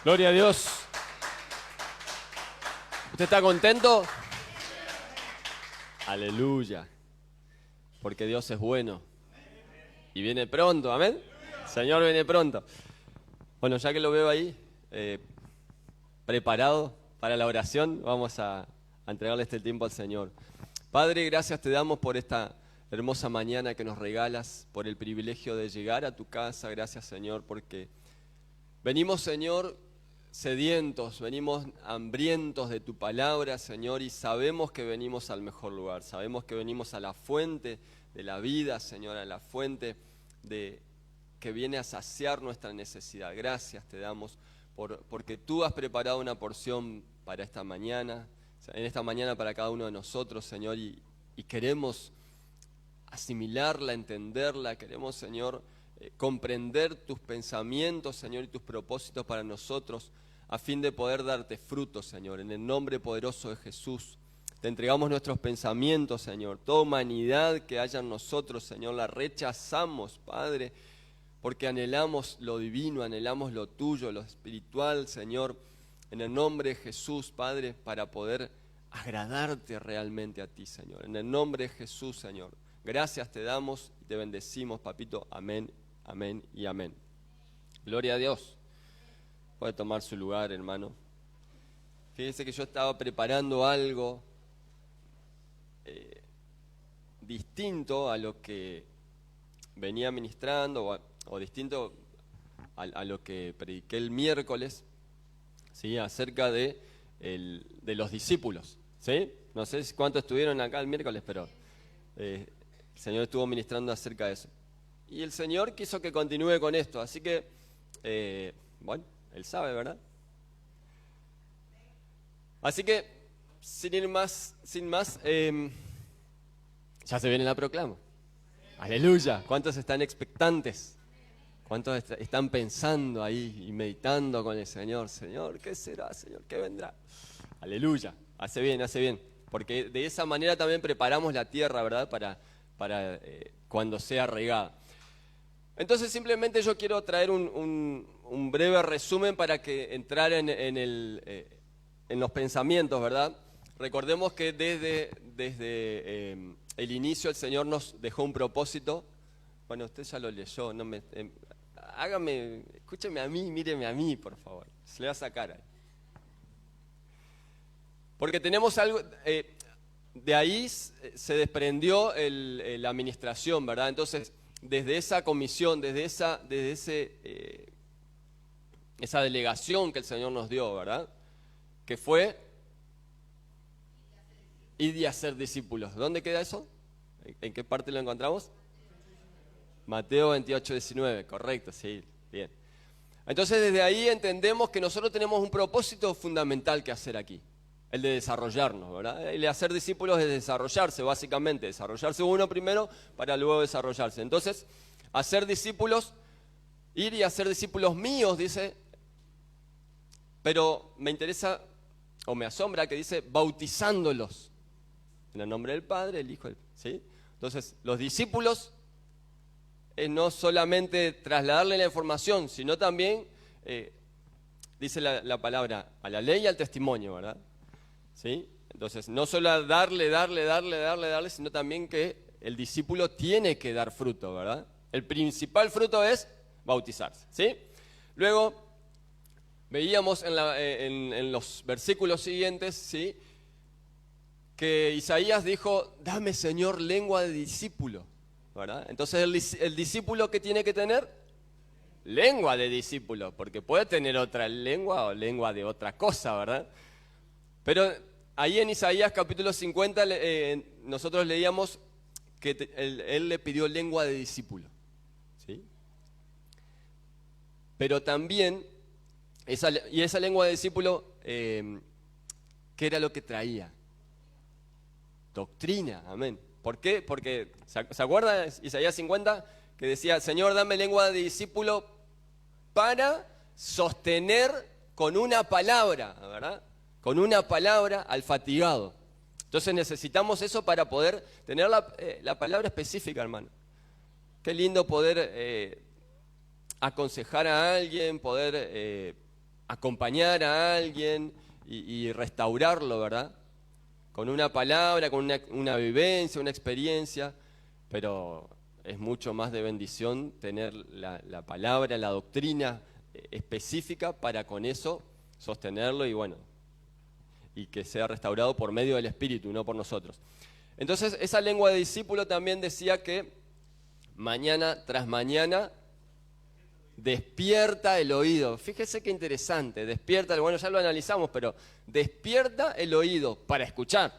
Gloria a Dios. ¿Usted está contento? Aleluya. Porque Dios es bueno. Y viene pronto, amén. El Señor viene pronto. Bueno, ya que lo veo ahí, preparado para la oración, vamos a entregarle este tiempo al Señor. Padre, gracias te damos por esta hermosa mañana que nos regalas, por el privilegio de llegar a tu casa. Gracias, Señor, porque venimos, Señor, sedientos, venimos hambrientos de tu palabra, Señor, y sabemos que venimos al mejor lugar, sabemos que venimos a la fuente de la vida, Señor, a la fuente que viene a saciar nuestra necesidad. Gracias te damos porque tú has preparado una porción para esta mañana, en esta mañana para cada uno de nosotros, Señor, y queremos asimilarla, entenderla, queremos, Señor, comprender tus pensamientos, Señor, y tus propósitos para nosotros, a fin de poder darte frutos, Señor. En el nombre poderoso de Jesús, te entregamos nuestros pensamientos, Señor. Toda humanidad que haya en nosotros, Señor, la rechazamos, Padre, porque anhelamos lo divino, anhelamos lo tuyo, lo espiritual, Señor. En el nombre de Jesús, Padre, para poder agradarte realmente a ti, Señor. En el nombre de Jesús, Señor. Gracias te damos y te bendecimos, papito. Amén, amén y amén. Gloria a Dios. Puede tomar su lugar, hermano. Fíjense que yo estaba preparando algo distinto a lo que venía ministrando o distinto a lo que prediqué el miércoles, ¿sí? Acerca de los discípulos, ¿sí? No sé cuántos estuvieron acá el miércoles, pero el Señor estuvo ministrando acerca de eso. Y el Señor quiso que continúe con esto, así que, bueno, Él sabe, ¿verdad? Así que, sin más, ya se viene la proclama. Aleluya. ¿Cuántos están expectantes? ¿Cuántos están pensando ahí y meditando con el Señor? Señor, ¿qué será, Señor? ¿Qué vendrá? Aleluya. Hace bien. Porque de esa manera también preparamos la tierra, ¿verdad? Para cuando sea regada. Entonces simplemente yo quiero traer un breve resumen para que entrar en los pensamientos, ¿verdad? Recordemos que desde el inicio el Señor nos dejó un propósito. Bueno, usted ya lo leyó, no me, escúcheme a mí, míreme a mí, por favor. Se le va a sacar ahí. Porque tenemos algo, de ahí se desprendió la administración, ¿verdad? Entonces, desde esa comisión, desde esa delegación que el Señor nos dio, ¿verdad? Que fue ir y hacer discípulos. ¿Dónde queda eso? ¿En qué parte lo encontramos? Mateo 28, 19, correcto, sí, bien. Entonces desde ahí entendemos que nosotros tenemos un propósito fundamental que hacer aquí, el de desarrollarnos, ¿verdad? El de hacer discípulos es desarrollarse, básicamente, desarrollarse uno primero para luego desarrollarse. Entonces, hacer discípulos, ir y hacer discípulos míos, dice, pero me interesa o me asombra que dice bautizándolos en el nombre del Padre, el Hijo, ¿sí? Entonces, los discípulos es no solamente trasladarle la información, sino también, dice la palabra, a la ley y al testimonio, ¿verdad? ¿Sí? Entonces, no solo darle, sino también que el discípulo tiene que dar fruto, ¿verdad? El principal fruto es bautizarse, ¿sí? Luego, veíamos en los versículos siguientes, ¿sí? Que Isaías dijo, dame, Señor, lengua de discípulo, ¿verdad? Entonces el discípulo, ¿qué tiene que tener? Lengua de discípulo, porque puede tener otra lengua o lengua de otra cosa, ¿verdad? Pero ahí en Isaías capítulo 50 nosotros leíamos que él le pidió lengua de discípulo, ¿sí? Pero también, esa lengua de discípulo, ¿qué era lo que traía? Doctrina, amén. ¿Por qué? Porque, ¿se acuerda Isaías 50? Que decía, Señor, dame lengua de discípulo para sostener con una palabra, ¿verdad? Con una palabra al fatigado. Entonces necesitamos eso para poder tener la palabra específica, hermano. Qué lindo poder aconsejar a alguien, poder acompañar a alguien y restaurarlo, ¿verdad? Con una palabra, con una vivencia, una experiencia, pero es mucho más de bendición tener la palabra, la doctrina específica para con eso sostenerlo y bueno, y que sea restaurado por medio del Espíritu, no por nosotros. Entonces, esa lengua de discípulo también decía que mañana tras mañana despierta el oído. Fíjese qué interesante, despierta, bueno, ya lo analizamos, pero despierta el oído para escuchar.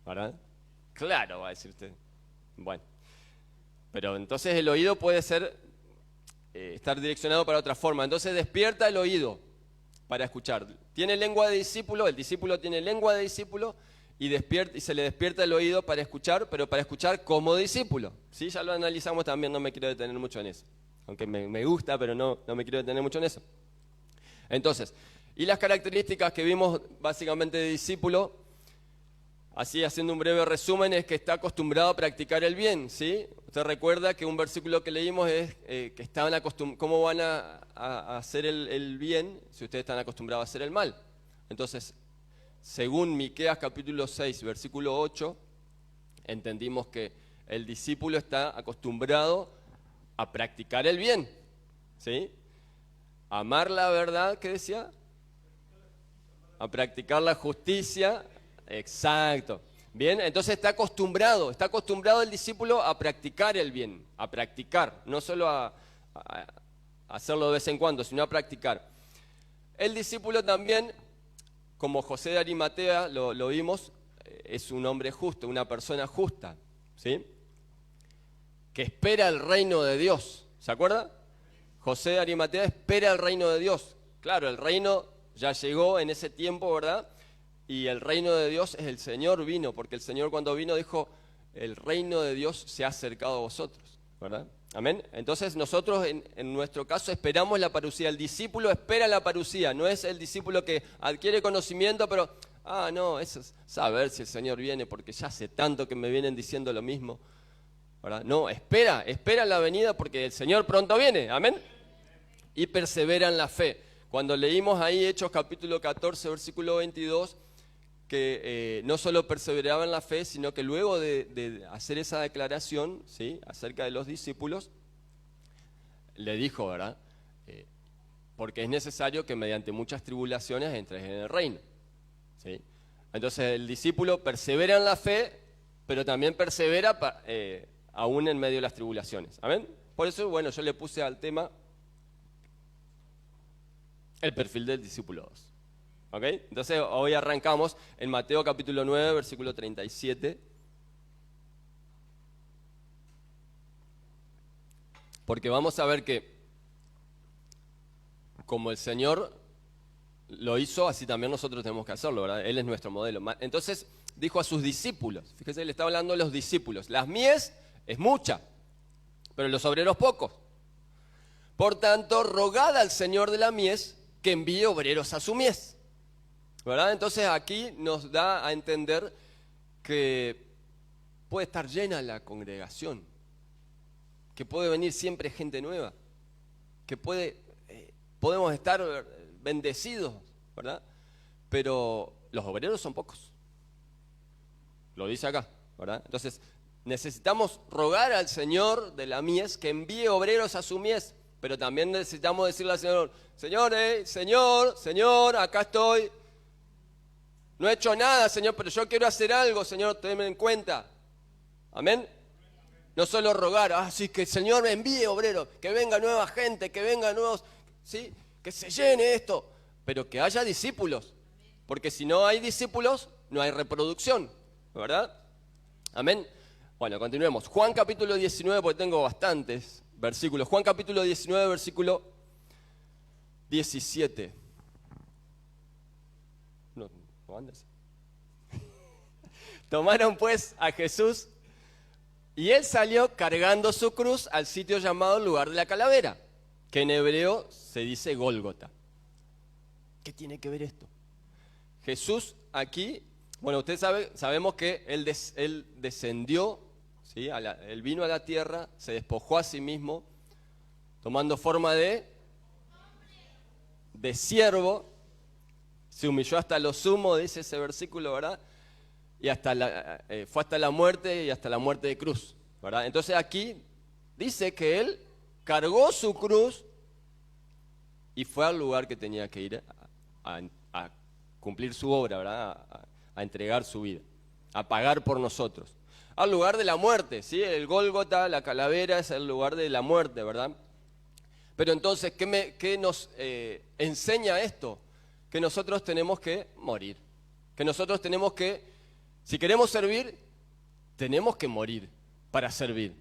¿Verdad? Claro, va a decir usted. Bueno, pero entonces el oído puede ser, estar direccionado para otra forma. Entonces despierta el oído para escuchar. Tiene lengua de discípulo, el discípulo tiene lengua de discípulo y se le despierta el oído para escuchar, pero para escuchar como discípulo. ¿Sí? Ya lo analizamos también, no me quiero detener mucho en eso. Aunque me gusta, pero no me quiero detener mucho en eso. Entonces, y las características que vimos básicamente de discípulo, así haciendo un breve resumen, es que está acostumbrado a practicar el bien, ¿sí? Usted recuerda que un versículo que leímos es que estaban acostumbrados, ¿cómo van a hacer el bien si ustedes están acostumbrados a hacer el mal? Entonces, según Miqueas capítulo 6, versículo 8, entendimos que el discípulo está acostumbrado a practicar el bien, ¿sí? Amar la verdad, ¿qué decía? A practicar la justicia, exacto. Bien, entonces está acostumbrado el discípulo a practicar el bien, a practicar, no solo a hacerlo de vez en cuando, sino a practicar. El discípulo también, como José de Arimatea, lo vimos, es un hombre justo, una persona justa, ¿sí? Que espera el reino de Dios. ¿Se acuerda? José de Arimatea espera el reino de Dios. Claro, el reino ya llegó en ese tiempo, ¿verdad? Y el reino de Dios es el Señor vino, porque el Señor cuando vino dijo, el reino de Dios se ha acercado a vosotros, ¿verdad? Amén. Entonces nosotros en nuestro caso esperamos la parucía. El discípulo espera la parucía, no es el discípulo que adquiere conocimiento, pero, no, eso es saber si el Señor viene, porque ya hace tanto que me vienen diciendo lo mismo. ¿Verdad? No, espera la venida porque el Señor pronto viene, amén. Y persevera en la fe. Cuando leímos ahí Hechos capítulo 14, versículo 22, que no solo perseveraba en la fe, sino que luego de hacer esa declaración, ¿sí?, acerca de los discípulos, le dijo, ¿verdad? Porque es necesario que mediante muchas tribulaciones entres en el reino, ¿sí? Entonces el discípulo persevera en la fe, pero también persevera aún en medio de las tribulaciones. ¿Amén? Por eso, bueno, yo le puse al tema el perfil del discípulo 2. ¿Ok? Entonces, hoy arrancamos en Mateo capítulo 9, versículo 37. Porque vamos a ver que como el Señor lo hizo, así también nosotros tenemos que hacerlo, ¿verdad? Él es nuestro modelo. Entonces, dijo a sus discípulos, fíjese, le está hablando a los discípulos, las mies es mucha, pero los obreros pocos. Por tanto, rogad al Señor de la mies que envíe obreros a su mies. ¿Verdad? Entonces aquí nos da a entender que puede estar llena la congregación, que puede venir siempre gente nueva, que podemos estar bendecidos, ¿verdad? Pero los obreros son pocos. Lo dice acá, ¿verdad? Entonces, necesitamos rogar al Señor de la mies que envíe obreros a su mies, pero también necesitamos decirle al Señor, Señor, acá estoy. No he hecho nada, Señor, pero yo quiero hacer algo, Señor, tenme en cuenta. Amén. No solo rogar, sí, que el Señor me envíe obreros, que venga nueva gente, que venga nuevos, sí, que se llene esto, pero que haya discípulos, porque si no hay discípulos, no hay reproducción, ¿verdad? Amén. Bueno, continuemos. Juan capítulo 19, porque tengo bastantes versículos. Juan capítulo 19, versículo 17. No andes. Tomaron pues a Jesús y él salió cargando su cruz al sitio llamado lugar de la calavera, que en hebreo se dice Gólgota. ¿Qué tiene que ver esto? Jesús aquí, bueno, usted sabemos que él descendió, ¿sí? Él vino a la tierra, se despojó a sí mismo, tomando forma de de siervo, se humilló hasta lo sumo, dice ese versículo, ¿verdad? Y fue hasta la muerte y hasta la muerte de cruz, ¿verdad? Entonces aquí dice que él cargó su cruz y fue al lugar que tenía que ir a cumplir su obra, ¿verdad? A entregar su vida, a pagar por nosotros. Al lugar de la muerte, ¿sí? El Gólgota, la calavera, es el lugar de la muerte, ¿verdad? Pero entonces, ¿qué nos enseña esto? Que nosotros tenemos que morir. Que nosotros tenemos que, si queremos servir, tenemos que morir para servir.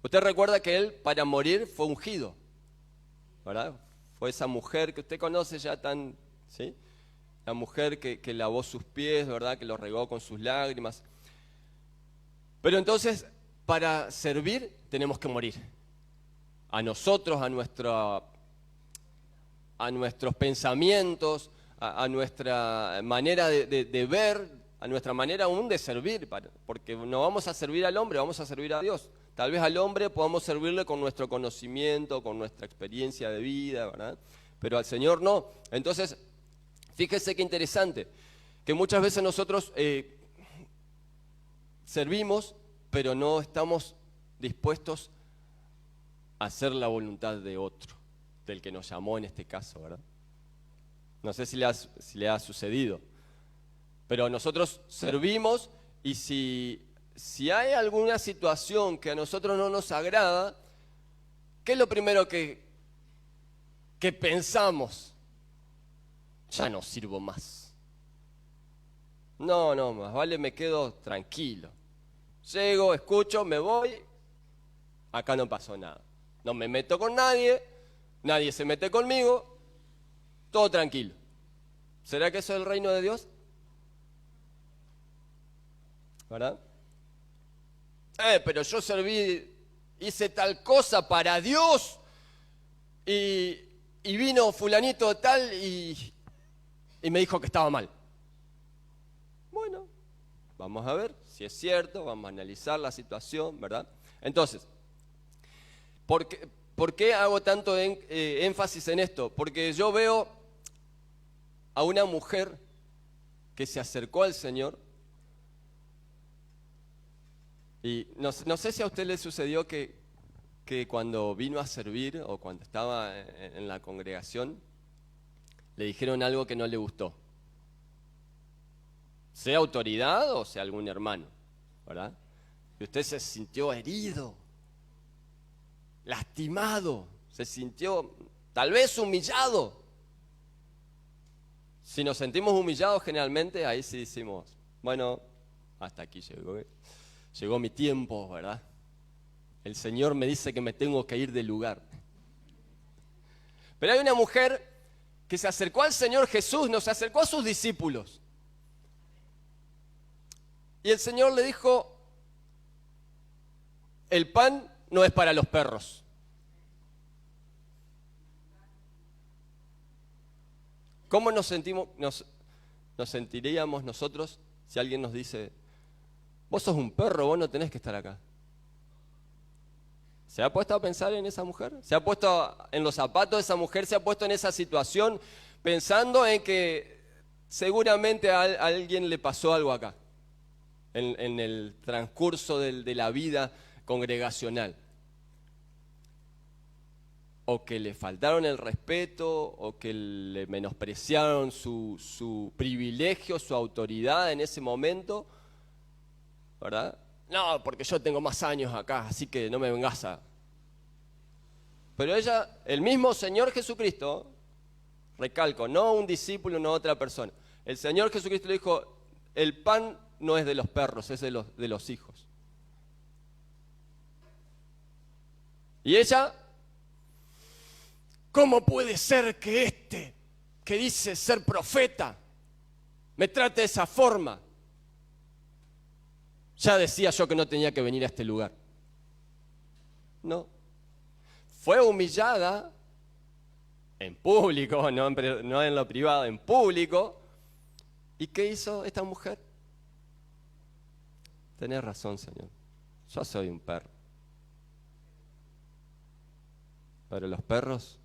Usted recuerda que él, para morir, fue ungido, ¿verdad? Fue esa mujer que usted conoce ya tan, ¿sí? La mujer que lavó sus pies, ¿verdad? Que los regó con sus lágrimas. Pero entonces, para servir, tenemos que morir. A nosotros, a nuestros pensamientos, a nuestra manera de ver, a nuestra manera aún de servir, porque no vamos a servir al hombre, vamos a servir a Dios. Tal vez al hombre podamos servirle con nuestro conocimiento, con nuestra experiencia de vida, ¿verdad? Pero al Señor no. Entonces, fíjese qué interesante, que muchas veces nosotros servimos, pero no estamos dispuestos a hacer la voluntad de otro, del que nos llamó en este caso, ¿verdad? No sé si le ha sucedido, pero nosotros servimos y si hay alguna situación que a nosotros no nos agrada, ¿qué es lo primero que pensamos? Ya no sirvo más. No, más vale me quedo tranquilo. Llego, escucho, me voy, acá no pasó nada. No me meto con nadie, nadie se mete conmigo, todo tranquilo. ¿Será que eso es el reino de Dios? ¿Verdad? Pero yo serví, hice tal cosa para Dios y vino fulanito tal y me dijo que estaba mal. Bueno, vamos a ver si es cierto, vamos a analizar la situación, ¿verdad? Entonces, ¿por qué hago tanto énfasis en esto? Porque yo veo a una mujer que se acercó al Señor y no sé si a usted le sucedió que cuando vino a servir o cuando estaba en la congregación le dijeron algo que no le gustó. Sea autoridad o sea algún hermano, ¿verdad? Y usted se sintió herido, lastimado, se sintió tal vez humillado. Si nos sentimos humillados generalmente, ahí sí decimos, bueno, hasta aquí llegó mi tiempo, ¿verdad? El Señor me dice que me tengo que ir del lugar. Pero hay una mujer que se acercó al Señor Jesús, nos acercó a sus discípulos. Y el Señor le dijo, el pan no es para los perros. ¿Cómo nos sentiríamos nosotros si alguien nos dice, vos sos un perro, vos no tenés que estar acá? ¿Se ha puesto a pensar en esa mujer? ¿Se ha puesto en los zapatos de esa mujer? ¿Se ha puesto en esa situación pensando en que seguramente a alguien le pasó algo acá, en el transcurso de la vida congregacional? O que le faltaron el respeto, o que le menospreciaron su privilegio, su autoridad en ese momento, ¿verdad? No, porque yo tengo más años acá, así que no me vengas a... Pero ella, el mismo Señor Jesucristo, recalco, no un discípulo, no otra persona. El Señor Jesucristo le dijo, el pan no es de los perros, es de los hijos. Y ella, ¿cómo puede ser que este, que dice ser profeta, me trate de esa forma? Ya decía yo que no tenía que venir a este lugar. No. Fue humillada en público, no en lo privado, en público. ¿Y qué hizo esta mujer? Tenés razón, Señor. Yo soy un perro. Pero los perros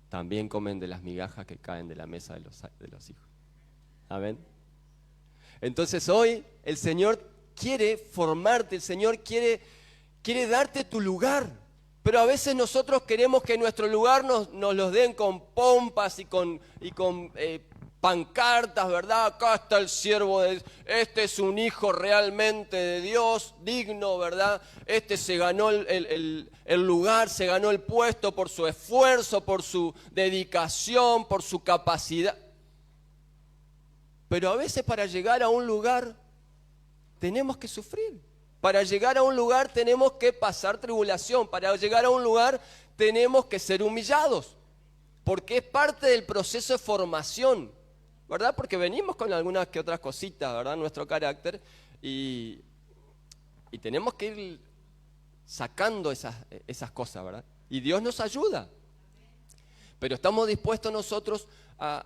también comen de las migajas que caen de la mesa de los hijos. Amén. Entonces hoy el Señor quiere formarte, el Señor quiere darte tu lugar. Pero a veces nosotros queremos que nuestro lugar nos los den con pompas y con pancartas, ¿verdad? Acá está el siervo de Dios, este es un hijo realmente de Dios, digno, ¿verdad? Este se ganó el lugar, se ganó el puesto por su esfuerzo, por su dedicación, por su capacidad. Pero a veces para llegar a un lugar tenemos que sufrir. Para llegar a un lugar tenemos que pasar tribulación. Para llegar a un lugar tenemos que ser humillados. Porque es parte del proceso de formación, ¿verdad? Porque venimos con algunas que otras cositas, ¿verdad? Nuestro carácter. Y tenemos que ir sacando esas cosas, ¿verdad? Y Dios nos ayuda. Pero estamos dispuestos nosotros a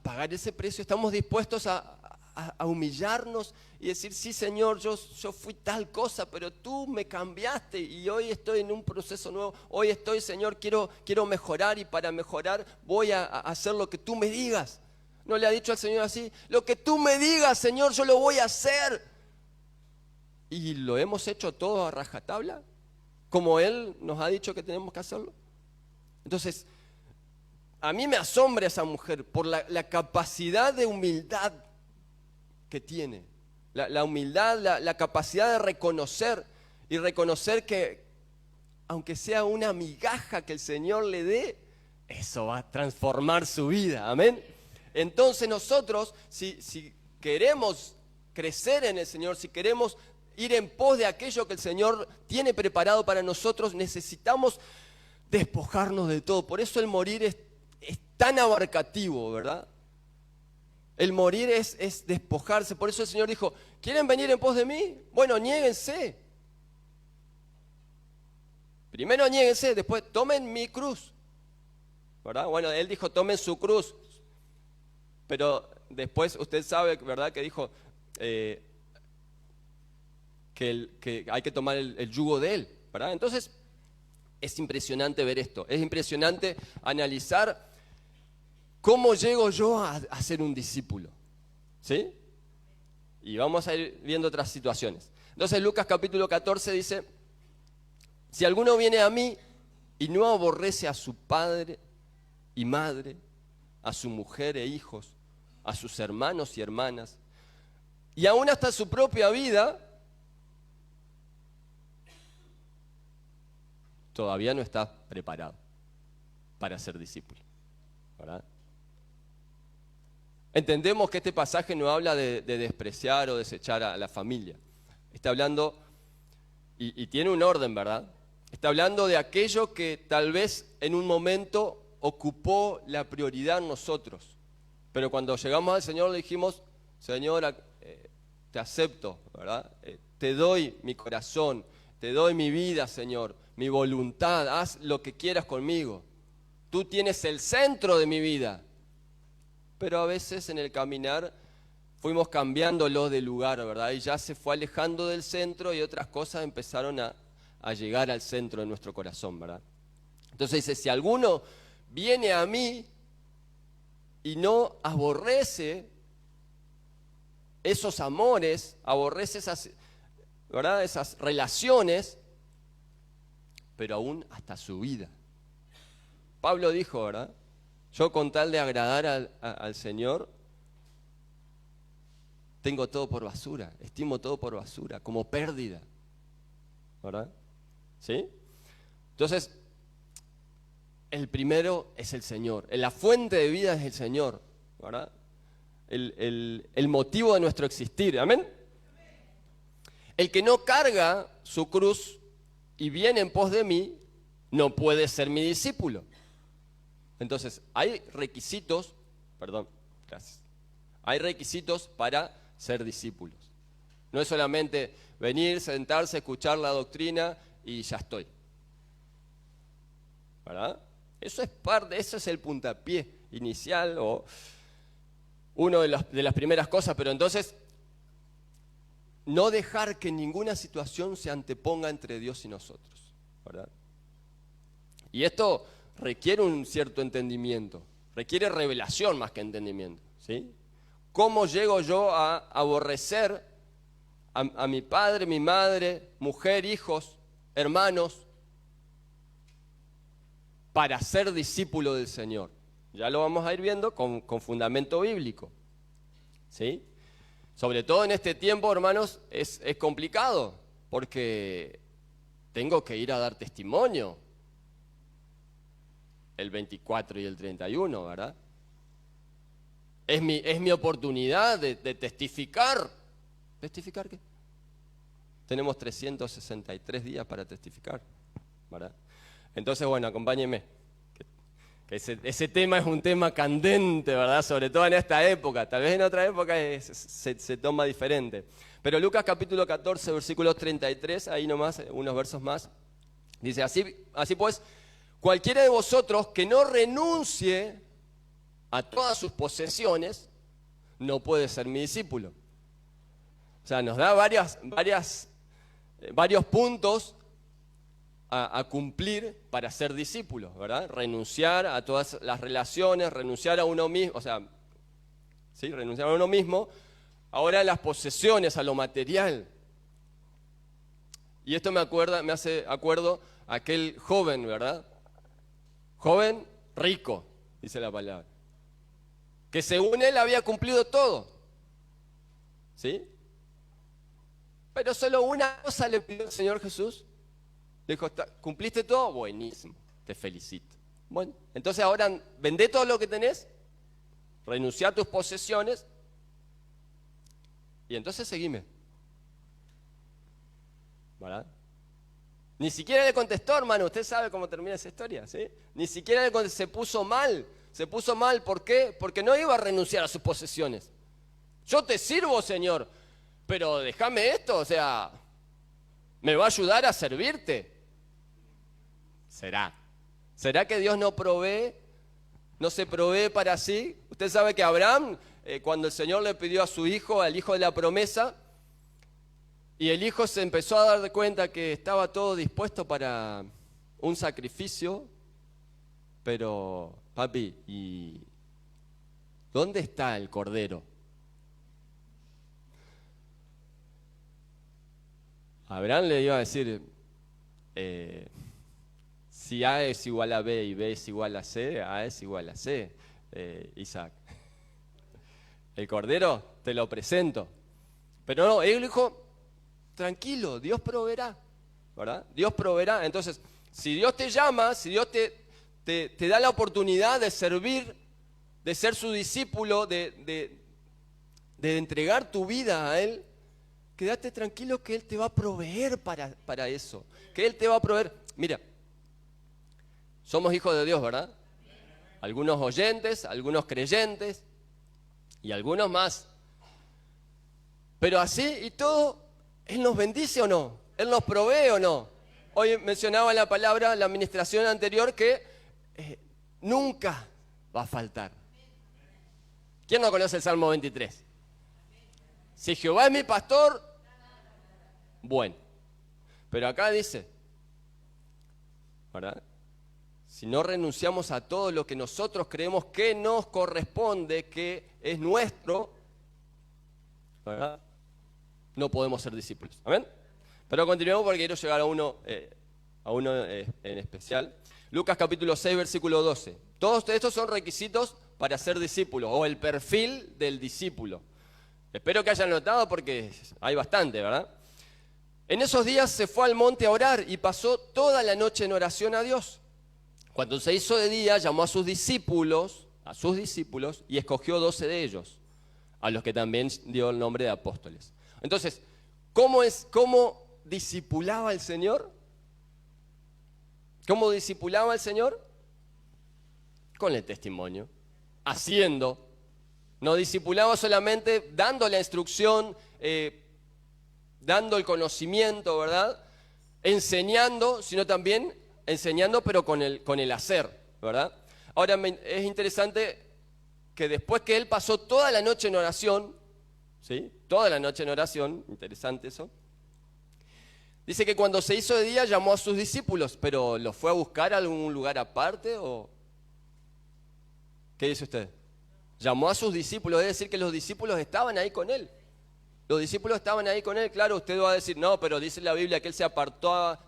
pagar ese precio. Estamos dispuestos a humillarnos y decir, sí Señor, yo fui tal cosa, pero tú me cambiaste y hoy estoy en un proceso nuevo. Hoy estoy, Señor, quiero mejorar y para mejorar voy a hacer lo que tú me digas. ¿No le ha dicho al Señor así? Lo que tú me digas, Señor, yo lo voy a hacer. ¿Y lo hemos hecho todo a rajatabla? Como Él nos ha dicho que tenemos que hacerlo. Entonces, a mí me asombra esa mujer por la capacidad de humildad que tiene. La humildad, la capacidad de reconocer que aunque sea una migaja que el Señor le dé, eso va a transformar su vida. Amén. Entonces nosotros, si queremos crecer en el Señor, si queremos ir en pos de aquello que el Señor tiene preparado para nosotros, necesitamos despojarnos de todo. Por eso el morir es tan abarcativo, ¿verdad? El morir es despojarse. Por eso el Señor dijo, ¿quieren venir en pos de mí? Bueno, niéguense. Primero niéguense, después tomen mi cruz, ¿verdad? Bueno, Él dijo, tomen su cruz. Pero después usted sabe, ¿verdad? Que dijo que hay que tomar el yugo de Él, ¿verdad? Entonces, es impresionante ver esto. Es impresionante analizar ¿cómo llego yo a ser un discípulo? ¿Sí? Y vamos a ir viendo otras situaciones. Entonces Lucas capítulo 14 dice, si alguno viene a mí y no aborrece a su padre y madre, a su mujer e hijos, a sus hermanos y hermanas, y aún hasta su propia vida, todavía no está preparado para ser discípulo, ¿verdad? Entendemos que este pasaje no habla de despreciar o desechar a la familia. Está hablando, y tiene un orden, ¿verdad? Está hablando de aquello que tal vez en un momento ocupó la prioridad en nosotros. Pero cuando llegamos al Señor le dijimos, Señor, te acepto, ¿verdad? Te doy mi corazón, te doy mi vida, Señor, mi voluntad, haz lo que quieras conmigo. Tú tienes el centro de mi vida. Pero a veces en el caminar fuimos cambiándolo de lugar, ¿verdad? Y ya se fue alejando del centro y otras cosas empezaron a llegar al centro de nuestro corazón, ¿verdad? Entonces dice, si alguno viene a mí y no aborrece esos amores, aborrece esas, ¿verdad? Esas relaciones, pero aún hasta su vida. Pablo dijo, ¿verdad? Yo con tal de agradar al Señor, tengo todo por basura, estimo todo por basura, como pérdida, ¿verdad? ¿Sí? Entonces, el primero es el Señor, la fuente de vida es el Señor, ¿verdad? El motivo de nuestro existir, ¿amén? El que no carga su cruz y viene en pos de mí, no puede ser mi discípulo. Entonces, hay requisitos para ser discípulos. No es solamente venir, sentarse, escuchar la doctrina y ya estoy. ¿Verdad? Eso es el puntapié inicial o uno de las primeras cosas, pero entonces no dejar que ninguna situación se anteponga entre Dios y nosotros, ¿verdad? Y esto requiere un cierto entendimiento, requiere revelación más que entendimiento, ¿sí? ¿Cómo llego yo a aborrecer a mi padre, mi madre, mujer, hijos, hermanos, para ser discípulo del Señor? Ya lo vamos a ir viendo con fundamento bíblico, ¿sí? Sobre todo en este tiempo, hermanos, es complicado, porque tengo que ir a dar testimonio el 24 y el 31, ¿verdad? Es mi oportunidad de testificar. ¿Testificar qué? Tenemos 363 días para testificar, ¿verdad? Entonces, bueno, acompáñenme. Que ese tema es un tema candente, ¿verdad? Sobre todo en esta época. Tal vez en otra época se toma diferente. Pero Lucas capítulo 14, versículos 33, ahí nomás, unos versos más, dice, así pues, cualquiera de vosotros que no renuncie a todas sus posesiones, no puede ser mi discípulo. O sea, nos da varios puntos a cumplir para ser discípulos, ¿verdad? Renunciar a todas las relaciones, renunciar a uno mismo, o sea, ¿sí? Renunciar a uno mismo. Ahora las posesiones, a lo material. Y esto me hace acuerdo a aquel joven, ¿verdad? Joven rico, dice la palabra. Que según él había cumplido todo. ¿Sí? Pero solo una cosa le pidió el Señor Jesús. Le dijo, ¿cumpliste todo? Buenísimo, te felicito. Bueno, entonces ahora vendé todo lo que tenés, renunciá a tus posesiones y entonces seguime. ¿Verdad? Ni siquiera le contestó, hermano. Usted sabe cómo termina esa historia, ¿sí? Ni siquiera le contestó, se puso mal. Se puso mal, ¿por qué? Porque no iba a renunciar a sus posesiones. Yo te sirvo, Señor, pero déjame esto, o sea, ¿me va a ayudar a servirte? ¿Será que Dios no se provee para sí? Usted sabe que Abraham, cuando el Señor le pidió a su hijo, al hijo de la promesa, y el hijo se empezó a dar cuenta que estaba todo dispuesto para un sacrificio, pero, papi, ¿y dónde está el cordero? Abraham le iba a decir, si A es igual a B y B es igual a C, A es igual a C, Isaac. El cordero te lo presento. Pero no, él dijo, tranquilo, Dios proveerá, ¿verdad? Dios proveerá. Entonces, si Dios te llama, si Dios te da la oportunidad de servir, de ser su discípulo, de entregar tu vida a Él, quédate tranquilo que Él te va a proveer para eso. Que Él te va a proveer. Mira, somos hijos de Dios, ¿verdad? Algunos oyentes, algunos creyentes y algunos más. Pero así y todo, ¿Él nos bendice o no? ¿Él nos provee o no? Hoy mencionaba la palabra, la administración anterior, que nunca va a faltar. ¿Quién no conoce el Salmo 23? Si Jehová es mi pastor, bueno. Pero acá dice, ¿verdad? Si no renunciamos a todo lo que nosotros creemos que nos corresponde, que es nuestro, ¿verdad? No podemos ser discípulos. ¿Amén? Pero continuemos porque quiero llegar a uno en especial. Lucas capítulo 6, versículo 12. Todos estos son requisitos para ser discípulos, o el perfil del discípulo. Espero que hayan notado porque hay bastante, ¿verdad? En esos días se fue al monte a orar y pasó toda la noche en oración a Dios. Cuando se hizo de día, llamó a sus discípulos, y escogió 12 de ellos, a los que también dio el nombre de apóstoles. Entonces, ¿cómo discipulaba el Señor? ¿Cómo discipulaba el Señor? Con el testimonio, haciendo. No discipulaba solamente dando la instrucción, dando el conocimiento, ¿verdad? Enseñando, sino también enseñando, pero con el hacer, ¿verdad? Ahora, es interesante que después que él pasó toda la noche en oración, ¿sí? Toda la noche en oración, interesante eso. Dice que cuando se hizo de día llamó a sus discípulos, pero ¿los fue a buscar a algún lugar aparte o qué dice usted? Llamó a sus discípulos, es decir que los discípulos estaban ahí con él. Los discípulos estaban ahí con él, claro, usted va a decir, no, pero dice la Biblia que él se apartaba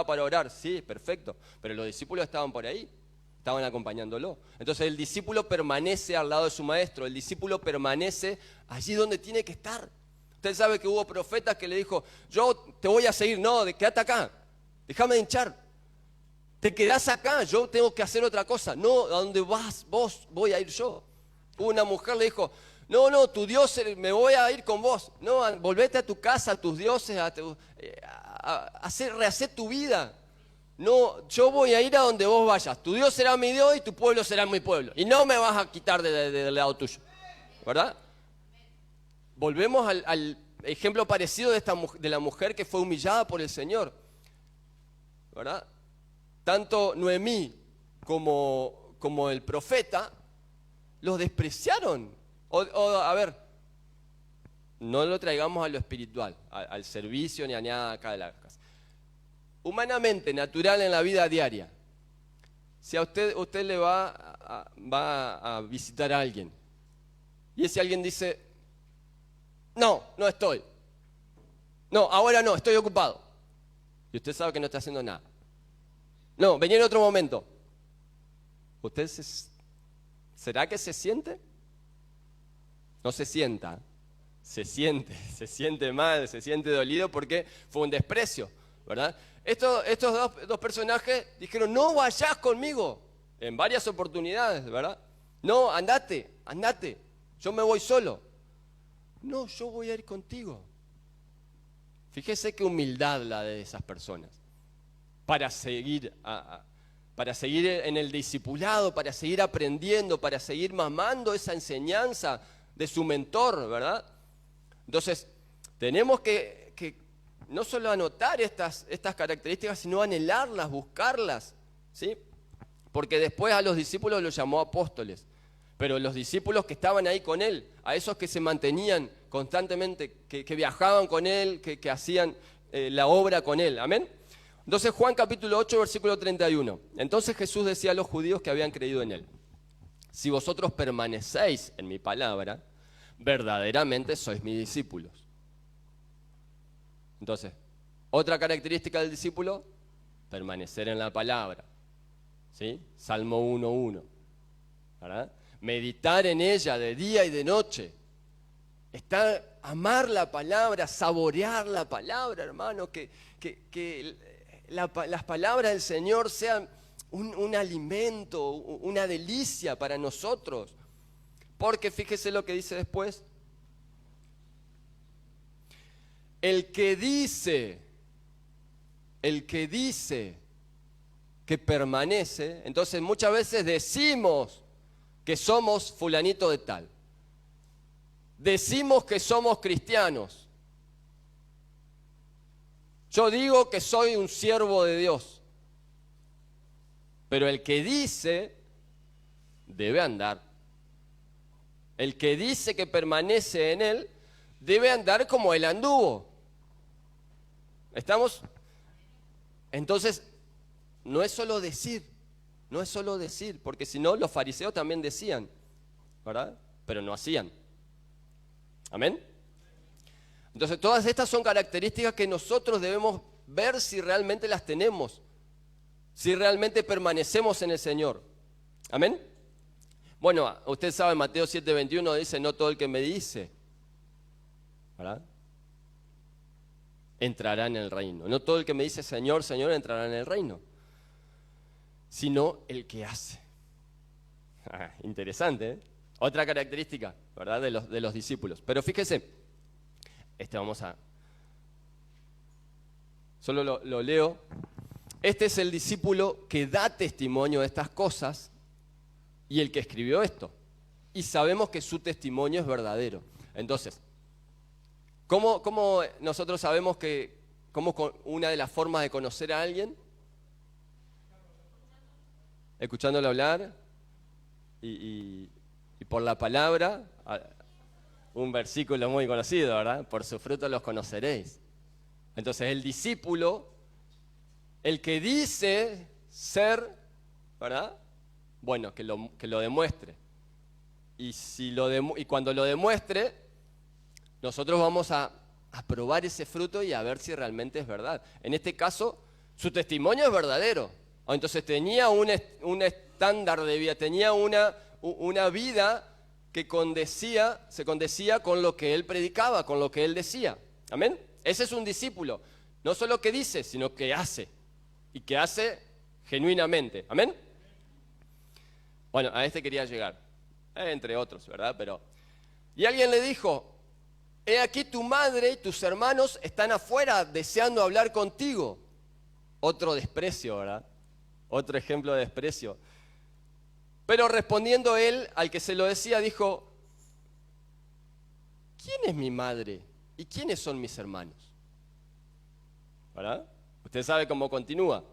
para orar. Sí, perfecto, pero los discípulos estaban por ahí, estaban acompañándolo. Entonces el discípulo permanece al lado de su maestro, el discípulo permanece allí donde tiene que estar. Usted sabe que hubo profetas que le dijo, yo te voy a seguir, no, quédate acá, déjame de hinchar. Te quedás acá, yo tengo que hacer otra cosa. No, a donde vas vos, voy a ir yo. Una mujer le dijo, no, tu Dios, me voy a ir con vos. No, volvete a tu casa, a tus dioses, rehacer tu vida. No, yo voy a ir a donde vos vayas. Tu Dios será mi Dios y tu pueblo será mi pueblo. Y no me vas a quitar del lado tuyo. ¿Verdad? Volvemos al ejemplo parecido de la mujer que fue humillada por el Señor. ¿Verdad? Tanto Noemí como el profeta los despreciaron. A ver, no lo traigamos a lo espiritual, al servicio ni a nada acá de la casa. Humanamente, natural en la vida diaria. Si a usted le va a visitar a alguien y ese alguien dice, no estoy. No, ahora no, estoy ocupado. Y usted sabe que no está haciendo nada. No, vení en otro momento. ¿Usted será que se siente? No se sienta, se siente mal, se siente dolido porque fue un desprecio, ¿verdad? Estos dos personajes dijeron, no vayas conmigo, en varias oportunidades, ¿verdad? No, andate, yo me voy solo. No, yo voy a ir contigo. Fíjese qué humildad la de esas personas, para seguir en el discipulado, para seguir aprendiendo, para seguir mamando esa enseñanza de su mentor, ¿verdad? Entonces, tenemos que no solo anotar estas características, sino anhelarlas, buscarlas, ¿sí? Porque después a los discípulos los llamó apóstoles, pero los discípulos que estaban ahí con él, a esos que se mantenían constantemente, que viajaban con él, que hacían la obra con él, ¿amén? Entonces Juan capítulo 8, versículo 31. Entonces Jesús decía a los judíos que habían creído en él, si vosotros permanecéis en mi palabra, verdaderamente sois mis discípulos. Entonces, otra característica del discípulo, permanecer en la palabra. ¿Sí? Salmo 1:1. ¿Verdad? Meditar en ella de día y de noche. Amar la palabra, saborear la palabra, hermano, que las palabras del Señor sean un alimento, una delicia para nosotros. Porque fíjese lo que dice después. El que dice que permanece, entonces muchas veces decimos que somos fulanito de tal. Decimos que somos cristianos. Yo digo que soy un siervo de Dios. Pero el que dice, debe andar. El que dice que permanece en él, debe andar como él anduvo. ¿Estamos? Entonces, no es solo decir, porque si no, los fariseos también decían, ¿verdad? Pero no hacían. ¿Amén? Entonces, todas estas son características que nosotros debemos ver si realmente las tenemos, si realmente permanecemos en el Señor. ¿Amén? Bueno, usted sabe, Mateo 7:21 dice, no todo el que me dice, ¿verdad?, entrará en el reino. No todo el que me dice Señor, Señor entrará en el reino, sino el que hace. Interesante, ¿eh? Otra característica, ¿verdad?, de los discípulos. Pero fíjese, solo lo leo. Este es el discípulo que da testimonio de estas cosas y el que escribió esto. Y sabemos que su testimonio es verdadero. Entonces, ¿cómo nosotros sabemos cómo una de las formas de conocer a alguien? Escuchándolo hablar y por la palabra, un versículo muy conocido, ¿verdad? Por su fruto los conoceréis. Entonces el discípulo, el que dice ser, ¿verdad? Bueno, que lo demuestre. Y cuando lo demuestre, nosotros vamos a probar ese fruto y a ver si realmente es verdad. En este caso, su testimonio es verdadero. Entonces tenía un estándar de vida, tenía una vida que se condecía con lo que él predicaba, con lo que él decía. ¿Amén? Ese es un discípulo. No solo que dice, sino que hace. Y que hace genuinamente. ¿Amén? Bueno, a este quería llegar. Entre otros, ¿verdad? Y alguien le dijo, he aquí tu madre y tus hermanos están afuera deseando hablar contigo. Otro desprecio, ¿verdad? Otro ejemplo de desprecio. Pero respondiendo él, al que se lo decía, dijo, ¿quién es mi madre y quiénes son mis hermanos? ¿Verdad? Usted sabe cómo continúa.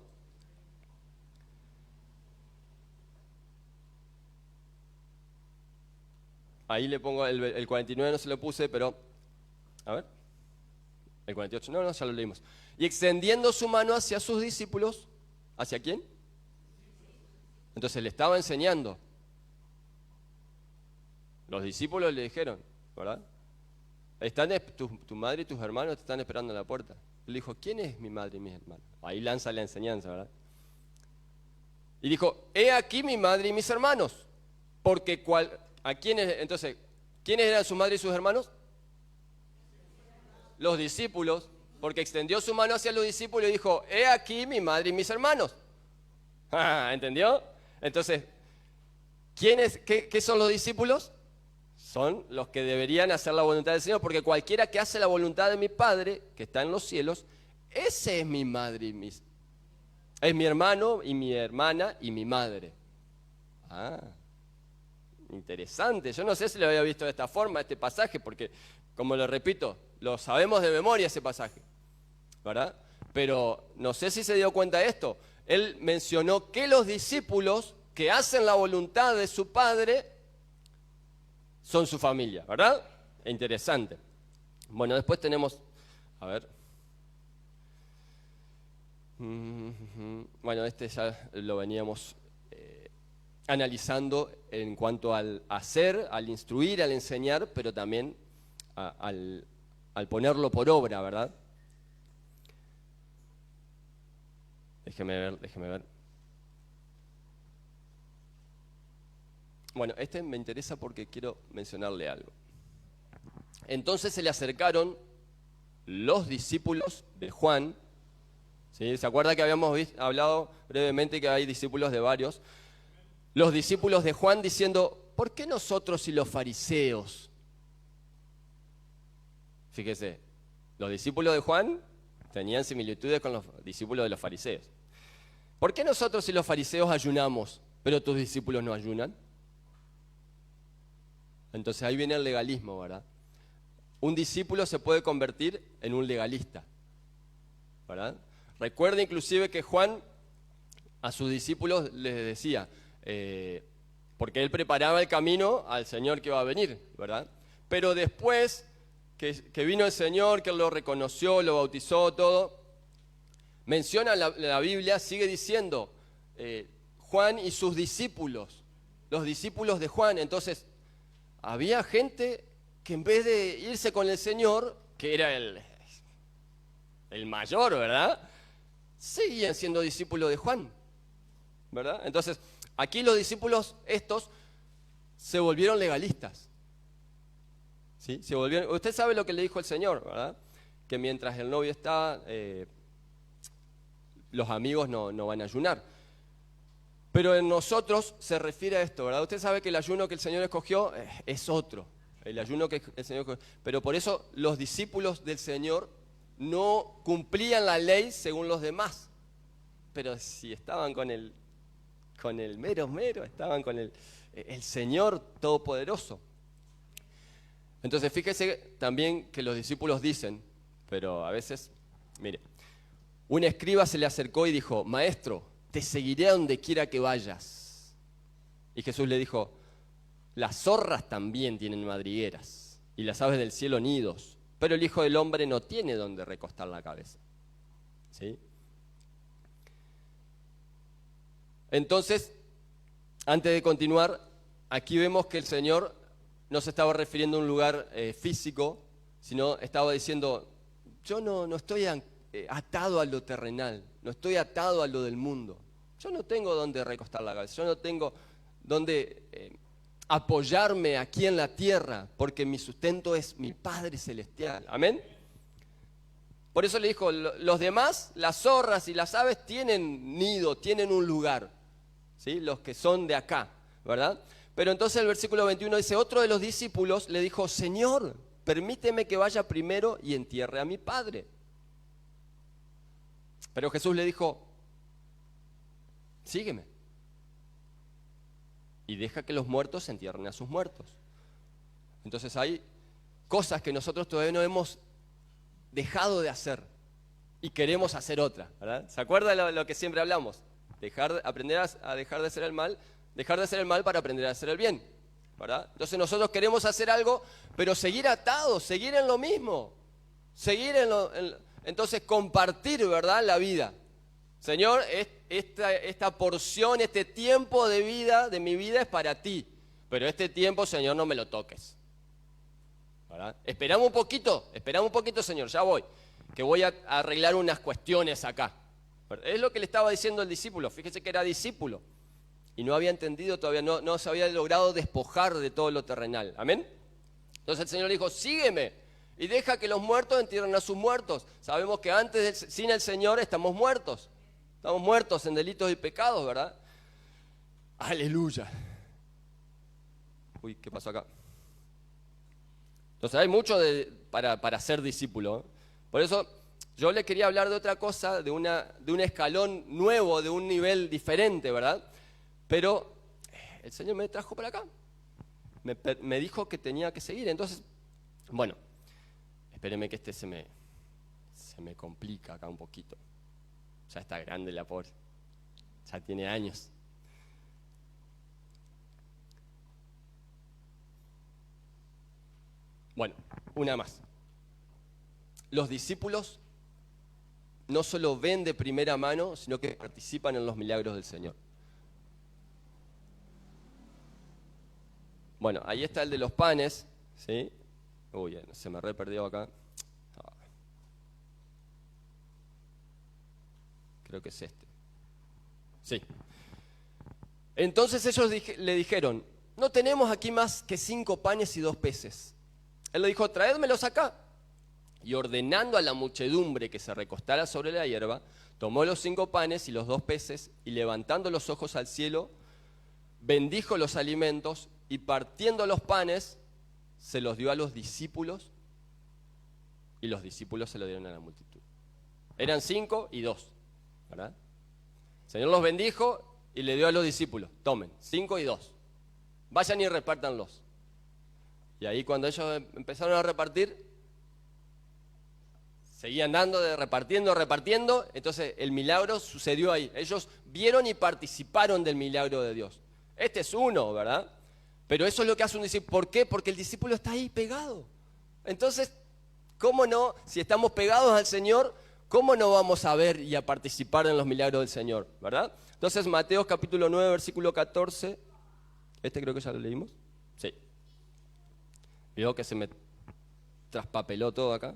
Ahí le pongo el 49, no se lo puse, pero... A ver. El 48, no, ya lo leímos. Y extendiendo su mano hacia sus discípulos, ¿hacia quién? Entonces le estaba enseñando. Los discípulos le dijeron, ¿verdad? Tu madre y tus hermanos te están esperando en la puerta. Él dijo, ¿quién es mi madre y mis hermanos? Ahí lanza la enseñanza, ¿verdad? Y dijo, he aquí mi madre y mis hermanos. Porque entonces, ¿quiénes eran su madre y sus hermanos? Los discípulos, porque extendió su mano hacia los discípulos y dijo, he aquí mi madre y mis hermanos. ¿Entendió? Entonces, ¿qué son los discípulos? Son los que deberían hacer la voluntad del Señor, porque cualquiera que hace la voluntad de mi Padre, que está en los cielos, ese es mi madre es mi hermano y mi hermana y mi madre. Interesante. Yo no sé si lo había visto de esta forma, este pasaje, porque, como lo repito, lo sabemos de memoria ese pasaje, ¿verdad? Pero no sé si se dio cuenta de esto. Él mencionó que los discípulos que hacen la voluntad de su Padre son su familia, ¿verdad? Interesante. Bueno, después tenemos, a ver. Bueno, este ya lo veníamos analizando en cuanto al hacer, al instruir, al enseñar, pero también al ponerlo por obra, ¿verdad? Déjeme ver. Bueno, este me interesa porque quiero mencionarle algo. Entonces se le acercaron los discípulos de Juan. ¿Sí? ¿Se acuerda que habíamos hablado brevemente que hay discípulos de varios? Los discípulos de Juan diciendo, ¿por qué nosotros y los fariseos? Fíjese, los discípulos de Juan tenían similitudes con los discípulos de los fariseos. ¿Por qué nosotros y los fariseos ayunamos, pero tus discípulos no ayunan? Entonces ahí viene el legalismo, ¿verdad? Un discípulo se puede convertir en un legalista, ¿verdad? Recuerda inclusive que Juan a sus discípulos les decía, porque él preparaba el camino al Señor que iba a venir, ¿verdad? Pero después que vino el Señor, que él lo reconoció, lo bautizó, todo, menciona la Biblia, sigue diciendo, Juan y sus discípulos, los discípulos de Juan. Entonces, había gente que en vez de irse con el Señor, que era el mayor, ¿verdad? Seguían siendo discípulos de Juan, ¿verdad? Entonces, aquí los discípulos estos se volvieron legalistas. ¿Sí? Usted sabe lo que le dijo el Señor, ¿verdad? Que mientras el novio está, los amigos no van a ayunar. Pero en nosotros se refiere a esto, ¿verdad? Usted sabe que el ayuno que el Señor escogió es otro. El ayuno que el Señor escogió. Pero por eso los discípulos del Señor no cumplían la ley según los demás. Pero si estaban con el mero, estaban con el Señor Todopoderoso. Entonces fíjese también que los discípulos dicen, pero a veces, mire, un escriba se le acercó y dijo, Maestro, te seguiré a donde quiera que vayas. Y Jesús le dijo, las zorras también tienen madrigueras y las aves del cielo nidos, pero el Hijo del Hombre no tiene donde recostar la cabeza. ¿Sí? Entonces, antes de continuar, aquí vemos que el Señor no se estaba refiriendo a un lugar físico, sino estaba diciendo, yo no estoy atado a lo terrenal, no estoy atado a lo del mundo. Yo no tengo donde recostar la cabeza, yo no tengo donde apoyarme aquí en la tierra, porque mi sustento es mi Padre Celestial. ¿Amén? Por eso le dijo, los demás, las zorras y las aves tienen nido, tienen un lugar, ¿sí? Los que son de acá, ¿verdad? Pero entonces el versículo 21 dice, otro de los discípulos le dijo, Señor, permíteme que vaya primero y entierre a mi padre. Pero Jesús le dijo, sígueme y deja que los muertos entierren a sus muertos. Entonces hay cosas que nosotros todavía no hemos dejado de hacer y queremos hacer otra, ¿verdad? ¿Se acuerda lo que siempre hablamos? Aprender a dejar de hacer el mal para aprender a hacer el bien, ¿verdad? Entonces nosotros queremos hacer algo, pero seguir atados, seguir en lo mismo, seguir entonces compartir, ¿verdad? La vida. Señor, esta porción, este tiempo de vida, de mi vida es para ti, pero este tiempo, Señor, no me lo toques, ¿verdad? Esperamos un poquito, Señor, ya voy, que voy a arreglar unas cuestiones acá. Es lo que le estaba diciendo el discípulo. Fíjese que era discípulo y no había entendido todavía, no se había logrado despojar de todo lo terrenal. ¿Amén? Entonces el Señor dijo, sígueme y deja que los muertos entierren a sus muertos. Sabemos que sin el Señor estamos muertos en delitos y pecados, ¿verdad? Aleluya. Uy, ¿qué pasó acá? Entonces hay mucho para ser discípulo, ¿eh? Por eso yo le quería hablar de otra cosa, de un escalón nuevo, de un nivel diferente, ¿verdad? Pero el Señor me trajo para acá. Me dijo que tenía que seguir. Entonces, bueno, espéreme que se me complica acá un poquito. Ya está grande la pobre. Ya tiene años. Bueno, una más. Los discípulos no solo ven de primera mano, sino que participan en los milagros del Señor. Bueno, ahí está el de los panes, ¿sí? Uy, se me perdió acá. Creo que es este. Sí. Entonces ellos le dijeron, no tenemos aquí más que 5 panes y 2 peces. Él le dijo, traédmelos acá. Y ordenando a la muchedumbre que se recostara sobre la hierba, tomó los 5 panes y los 2 peces, y levantando los ojos al cielo, bendijo los alimentos, y partiendo los panes, se los dio a los discípulos, y los discípulos se los dieron a la multitud. Eran 5 y 2, ¿verdad? El Señor los bendijo y le dio a los discípulos, tomen, 5 y 2, vayan y repártanlos. Y ahí cuando ellos empezaron a repartir, seguían dando, repartiendo, entonces el milagro sucedió ahí. Ellos vieron y participaron del milagro de Dios. Este es uno, ¿verdad? Pero eso es lo que hace un discípulo. ¿Por qué? Porque el discípulo está ahí pegado. Entonces, ¿cómo no? Si estamos pegados al Señor, ¿cómo no vamos a ver y a participar en los milagros del Señor? ¿Verdad? Entonces, Mateo capítulo 9, versículo 14. Este creo que ya lo leímos. Sí. Veo que se me traspapeló todo acá.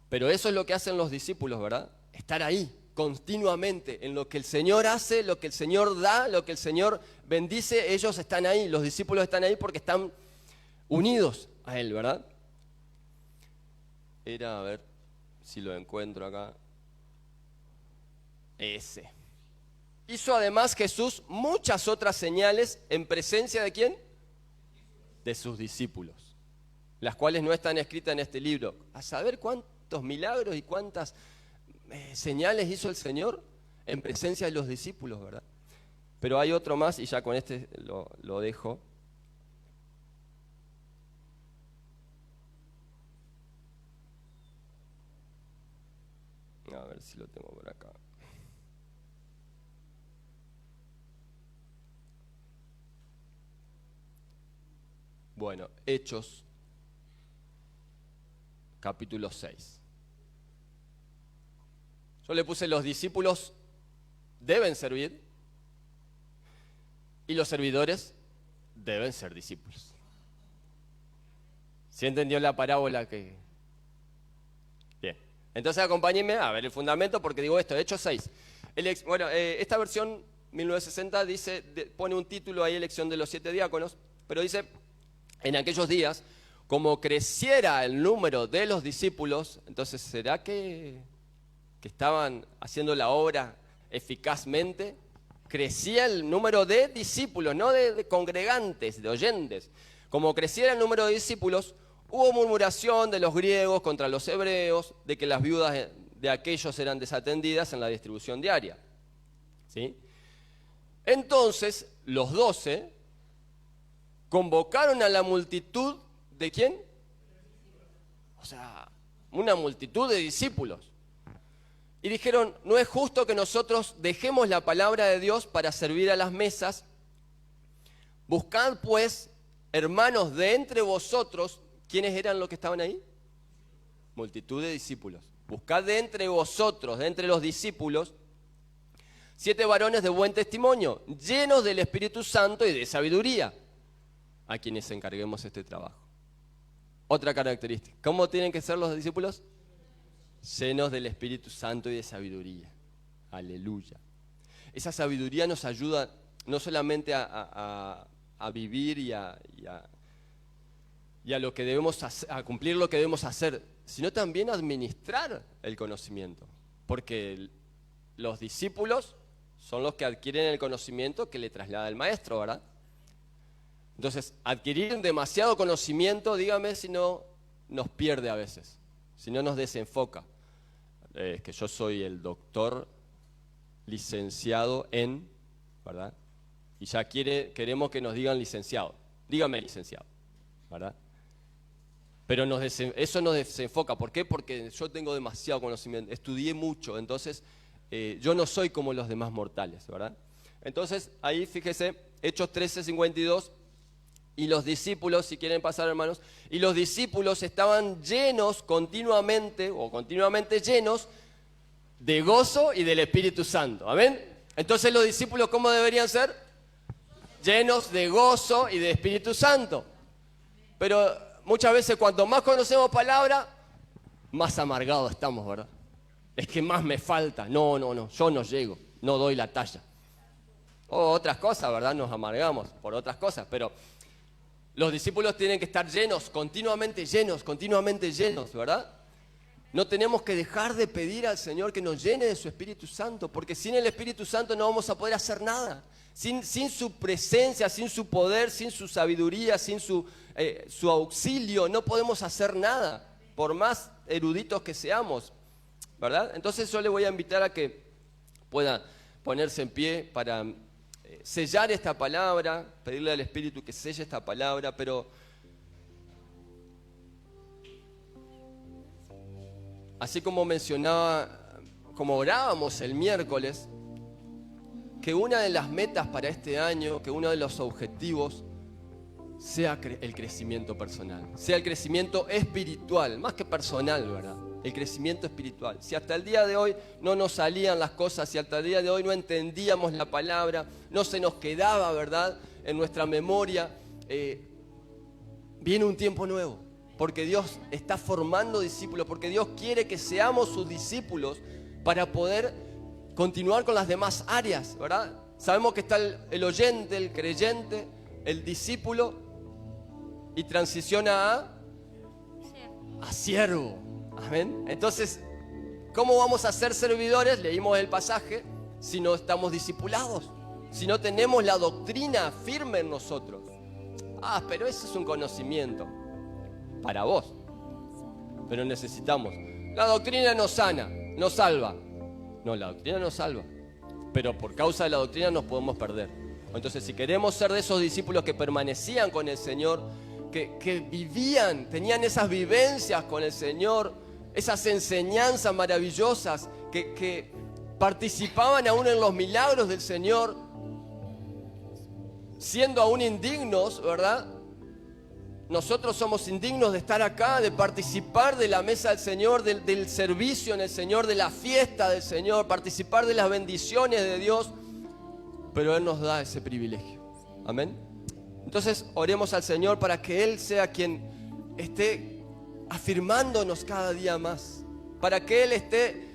Pero eso es lo que hacen los discípulos, ¿verdad? Estar ahí continuamente en lo que el Señor hace, lo que el Señor da, lo que el Señor bendice. Ellos están ahí, los discípulos están ahí porque están unidos a Él, ¿verdad? A ver si lo encuentro acá. Ese. Hizo además Jesús muchas otras señales en presencia de ¿quién? De sus discípulos, las cuales no están escritas en este libro. A saber cuántos milagros y cuántas señales hizo el Señor en presencia de los discípulos, ¿verdad? Pero hay otro más y ya con este lo dejo. A ver si lo tengo por acá. Bueno, Hechos capítulo 6. Yo le puse: los discípulos deben servir y los servidores deben ser discípulos. ¿Sí entendió la parábola que...? Bien. Entonces acompáñenme a ver el fundamento, porque digo esto, Hechos 6. Esta versión 1960 pone un título ahí, elección de los 7 diáconos, pero dice: en aquellos días, como creciera el número de los discípulos, entonces ¿será que estaban haciendo la obra eficazmente? Crecía el número de discípulos, no de congregantes, de oyentes. Como creciera el número de discípulos, hubo murmuración de los griegos contra los hebreos, de que las viudas de aquellos eran desatendidas en la distribución diaria. ¿Sí? Entonces, los 12 convocaron a la multitud, ¿de quién? O sea, una multitud de discípulos. Y dijeron: no es justo que nosotros dejemos la palabra de Dios para servir a las mesas. Buscad pues, hermanos, de entre vosotros. ¿Quiénes eran los que estaban ahí? Multitud de discípulos. Buscad de entre vosotros, de entre los discípulos, 7 varones de buen testimonio, llenos del Espíritu Santo y de sabiduría, a quienes encarguemos este trabajo. Otra característica: ¿cómo tienen que ser los discípulos? Llenos del Espíritu Santo y de sabiduría. Aleluya. Esa sabiduría nos ayuda no solamente a vivir y a lo que debemos hacer, a cumplir lo que debemos hacer, sino también a administrar el conocimiento. Porque los discípulos son los que adquieren el conocimiento que le traslada el maestro, ¿verdad? Entonces, adquirir demasiado conocimiento, dígame si no nos pierde a veces, si no nos desenfoca. Es que yo soy el doctor licenciado en, ¿verdad? Y ya queremos que nos digan licenciado. Dígame licenciado, ¿verdad? Pero eso nos desenfoca. ¿Por qué? Porque yo tengo demasiado conocimiento, estudié mucho, entonces yo no soy como los demás mortales, ¿verdad? Entonces, ahí fíjese, Hechos 13:52, y los discípulos, si quieren pasar, hermanos, y los discípulos estaban llenos continuamente llenos de gozo y del Espíritu Santo. ¿Amén? Entonces, los discípulos, ¿cómo deberían ser? Llenos de gozo y de Espíritu Santo. Pero muchas veces, cuanto más conocemos palabra, más amargados estamos, ¿verdad? Es que más me falta. No, yo no llego, no doy la talla. O otras cosas, ¿verdad? Nos amargamos por otras cosas, pero los discípulos tienen que estar continuamente llenos, ¿verdad? No tenemos que dejar de pedir al Señor que nos llene de su Espíritu Santo, porque sin el Espíritu Santo no vamos a poder hacer nada. Sin su presencia, sin su poder, sin su sabiduría, sin su auxilio, no podemos hacer nada, por más eruditos que seamos, ¿verdad? Entonces yo le voy a invitar a que pueda ponerse en pie para sellar esta palabra, pedirle al Espíritu que selle esta palabra, pero así como mencionaba, como orábamos el miércoles, que una de las metas para este año, que uno de los objetivos sea el crecimiento personal, sea el crecimiento espiritual, más que personal, ¿verdad? El crecimiento espiritual. Si hasta el día de hoy no nos salían las cosas, si hasta el día de hoy no entendíamos la palabra, no se nos quedaba, ¿verdad?, en nuestra memoria, viene un tiempo nuevo, porque Dios está formando discípulos, porque Dios quiere que seamos sus discípulos para poder continuar con las demás áreas, ¿verdad? Sabemos que está el oyente, el creyente, el discípulo, y transiciona a siervo. Amén. Entonces, ¿cómo vamos a ser servidores? Leímos el pasaje, si no estamos discipulados, si no tenemos la doctrina firme en nosotros. Pero eso es un conocimiento para vos, pero necesitamos. La doctrina nos sana, nos salva. No, la doctrina nos salva, pero por causa de la doctrina nos podemos perder. Entonces, si queremos ser de esos discípulos que permanecían con el Señor, que vivían, tenían esas vivencias con el Señor, esas enseñanzas maravillosas, que participaban aún en los milagros del Señor, siendo aún indignos, ¿verdad? nosotros somos indignos de estar acá, de participar de la mesa del Señor, del servicio en el Señor, de la fiesta del Señor, participar de las bendiciones de Dios, pero Él nos da ese privilegio. Amén. Entonces oremos al Señor para que Él sea quien esté afirmándonos cada día más, para que Él esté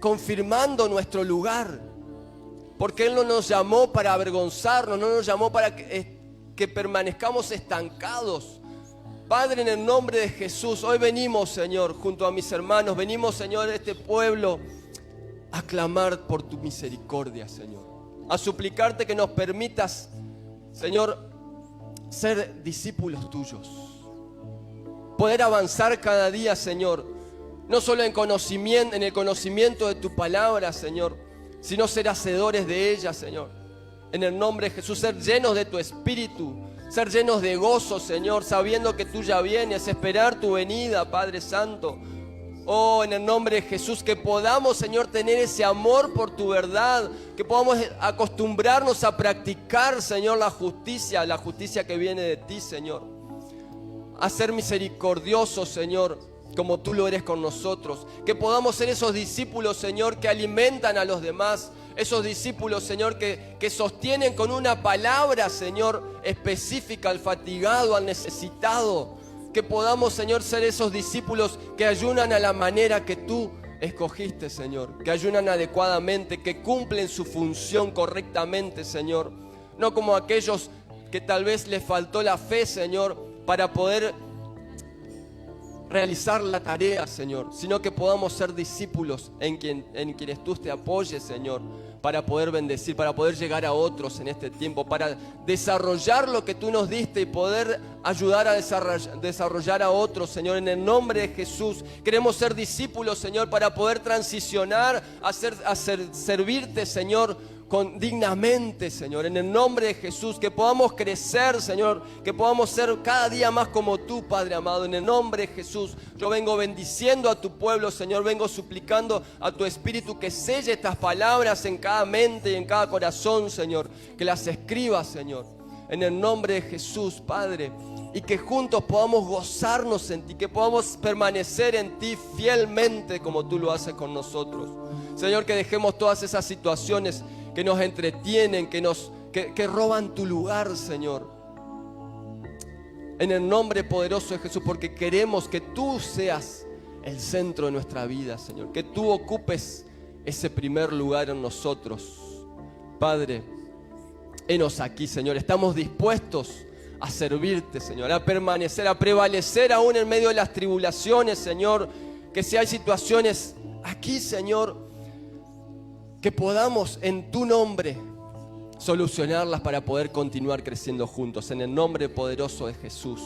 confirmando nuestro lugar, porque Él no nos llamó para avergonzarnos, no nos llamó para que permanezcamos estancados. Padre, en el nombre de Jesús, hoy venimos, Señor, junto a mis hermanos, venimos, Señor, a este pueblo a clamar por tu misericordia, Señor, a suplicarte que nos permitas, Señor, ser discípulos tuyos, poder avanzar cada día, Señor, no solo en el conocimiento de tu palabra, Señor, sino ser hacedores de ella, Señor. En el nombre de Jesús, ser llenos de tu Espíritu, ser llenos de gozo, Señor, sabiendo que tú ya vienes, esperar tu venida, Padre Santo. Oh, en el nombre de Jesús, que podamos, Señor, tener ese amor por tu verdad, que podamos acostumbrarnos a practicar, Señor, la justicia que viene de ti, Señor. A ser misericordiosos, Señor, como tú lo eres con nosotros. Que podamos ser esos discípulos, Señor, que alimentan a los demás. Esos discípulos, Señor, que sostienen con una palabra, Señor, específica al fatigado, al necesitado. Que podamos, Señor, ser esos discípulos que ayunan a la manera que tú escogiste, Señor. Que ayunan adecuadamente, que cumplen su función correctamente, Señor. No como aquellos que tal vez les faltó la fe, Señor, para poder realizar la tarea, Señor, sino que podamos ser discípulos en quienes tú te apoyes, Señor, para poder bendecir, para poder llegar a otros en este tiempo, para desarrollar lo que tú nos diste y poder ayudar a desarrollar a otros, Señor, en el nombre de Jesús. Queremos ser discípulos, Señor, para poder transicionar a servirte, Señor, dignamente, Señor, en el nombre de Jesús, que podamos crecer, Señor, que podamos ser cada día más como tú, Padre amado, en el nombre de Jesús. Yo vengo bendiciendo a tu pueblo, Señor, vengo suplicando a tu Espíritu que selle estas palabras en cada mente y en cada corazón, Señor, que las escribas, Señor, en el nombre de Jesús, Padre, y que juntos podamos gozarnos en ti, que podamos permanecer en ti fielmente como tú lo haces con nosotros. Señor, que dejemos todas esas situaciones que nos entretienen, que roban tu lugar, Señor. En el nombre poderoso de Jesús, porque queremos que tú seas el centro de nuestra vida, Señor. Que tú ocupes ese primer lugar en nosotros. Padre, henos aquí, Señor. Estamos dispuestos a servirte, Señor, a permanecer, a prevalecer aún en medio de las tribulaciones, Señor. Que si hay situaciones aquí, Señor, que podamos en tu nombre solucionarlas para poder continuar creciendo juntos. En el nombre poderoso de Jesús.